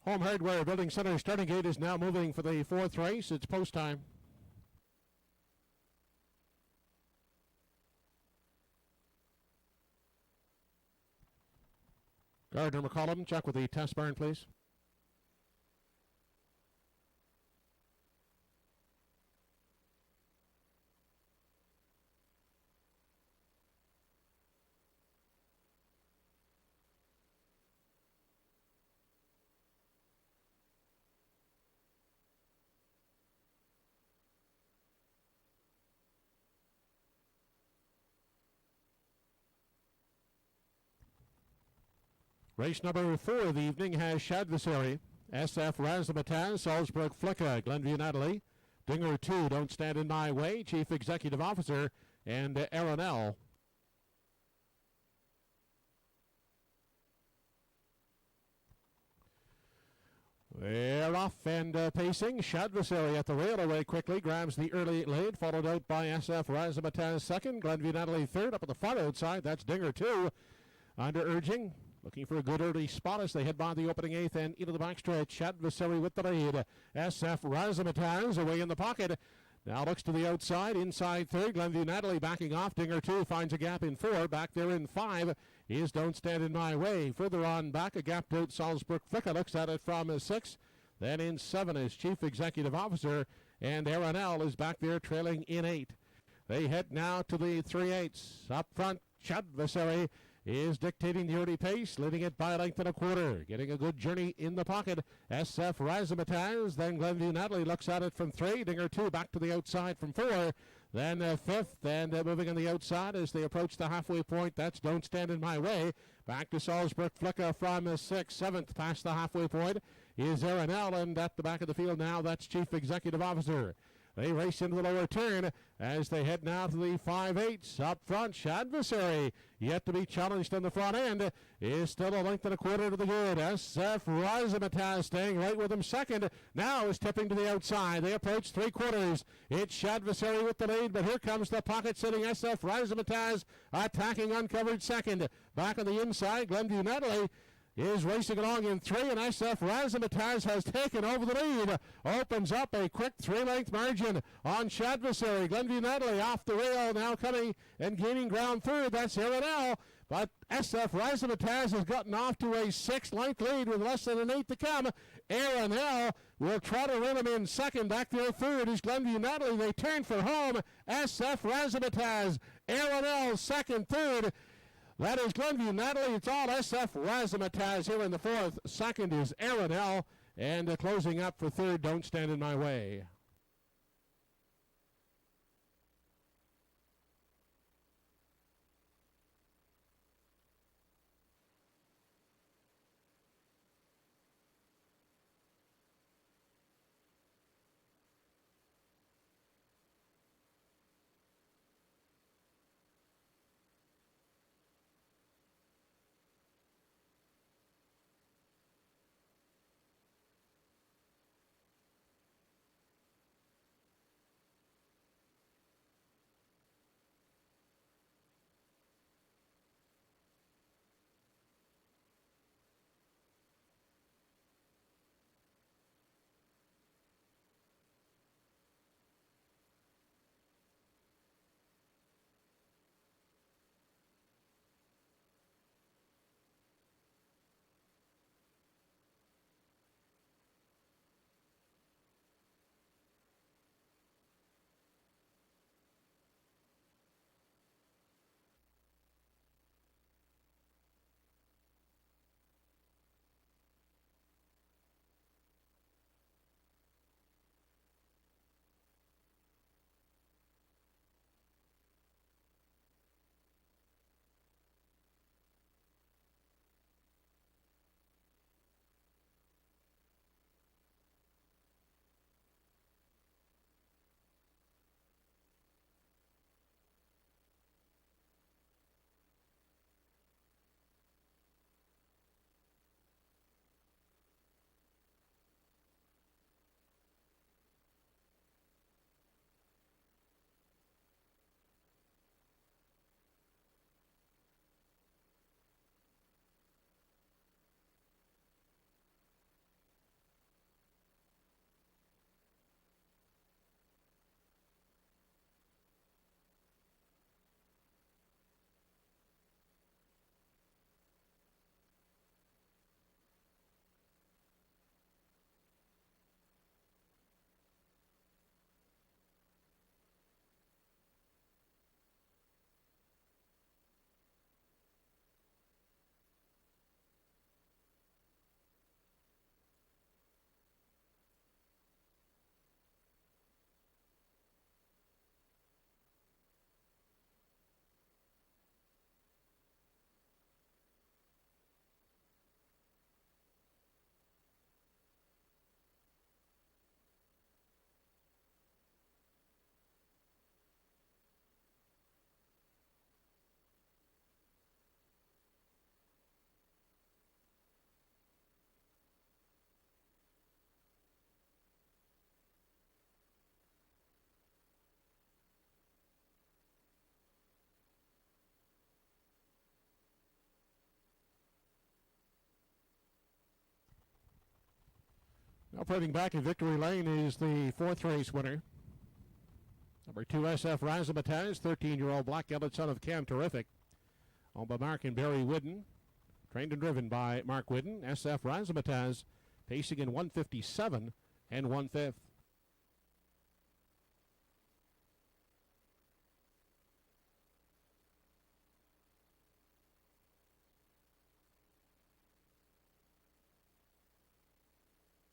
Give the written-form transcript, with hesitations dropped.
Home Hardware Building Center starting gate is now moving for the fourth race. It's post time. Gardner McCollum, check with the test barn, please. Race number 4 of the evening has Shadversary, SF Razzmatazz, Salzburg Flicka, Glenview Natalie, Dinger 2, Don't Stand in My Way, Chief Executive Officer, and R04. They're off and pacing. Shadversary at the rail away quickly, grabs the early lead, followed out by SF Razzmatazz second, Glenview Natalie third. Up at the far outside, that's Dinger 2, under urging. Looking for a good early spot as they head by the opening eighth and into the backstretch. Shadversary with the lead. SF Razzmatazz away in the pocket. Now looks to the outside. Inside third. Glenview Natalie backing off. Dinger 2 finds a gap in 4. Back there in 5 is Don't Stand in My Way. Further on back, a gap out. Salzburg Flicka looks at it from 6. Then in 7 is Chief Executive Officer. And R04 is back there trailing in 8. They head now to the 3/8. Up front, Shadversary is dictating the early pace, leading it by a length and a quarter. Getting a good journey in the pocket. SF Razzmatazz, then Glenview Natalie looks at it from 3. Dinger 2 back to the outside from 4. Then 5th, and moving on the outside as they approach the halfway point. That's Don't Stand in My Way. Back to Salzburg Flicka from 6th. 7th past the halfway point is R04, and at the back of the field now, that's Chief Executive Officer. They race into the lower turn as they head now to the 5/8. Up front, Shadversary, yet to be challenged on the front end, is still a length and a quarter to the good. SF Razzmatazz staying right with him second. Now is tipping to the outside. They approach 3/4. It's Shadversary with the lead, but here comes the pocket sitting SF Razzmatazz attacking uncovered second. Back on the inside, Glenview Natalie is racing along in 3, and SF Razzmatazz has taken over the lead. Opens up a quick 3-length margin on Shadversary. Glenview Natalie off the rail, now coming and gaining ground third. That's R04. But SF Razzmatazz has gotten off to a 6-length lead with less than an 8 to come. R04 will try to run him in second. Back there third is Glenview Natalie. They turn for home. SF Razzmatazz, R04 second, third. That is Glenview Natalie. It's all SF Razzmatazz here in the 4th. Second is R04. And closing up for third, Don't Stand in My Way. Operating back in victory lane is the 4th race winner. Number 2, SF Razzmatazz, 13-year-old black-gelded son of Cam Terrific. Owned by Mark and Barry Whidden. Trained and driven by Mark Whidden. SF Razzmatazz pacing in 157 and 1/5.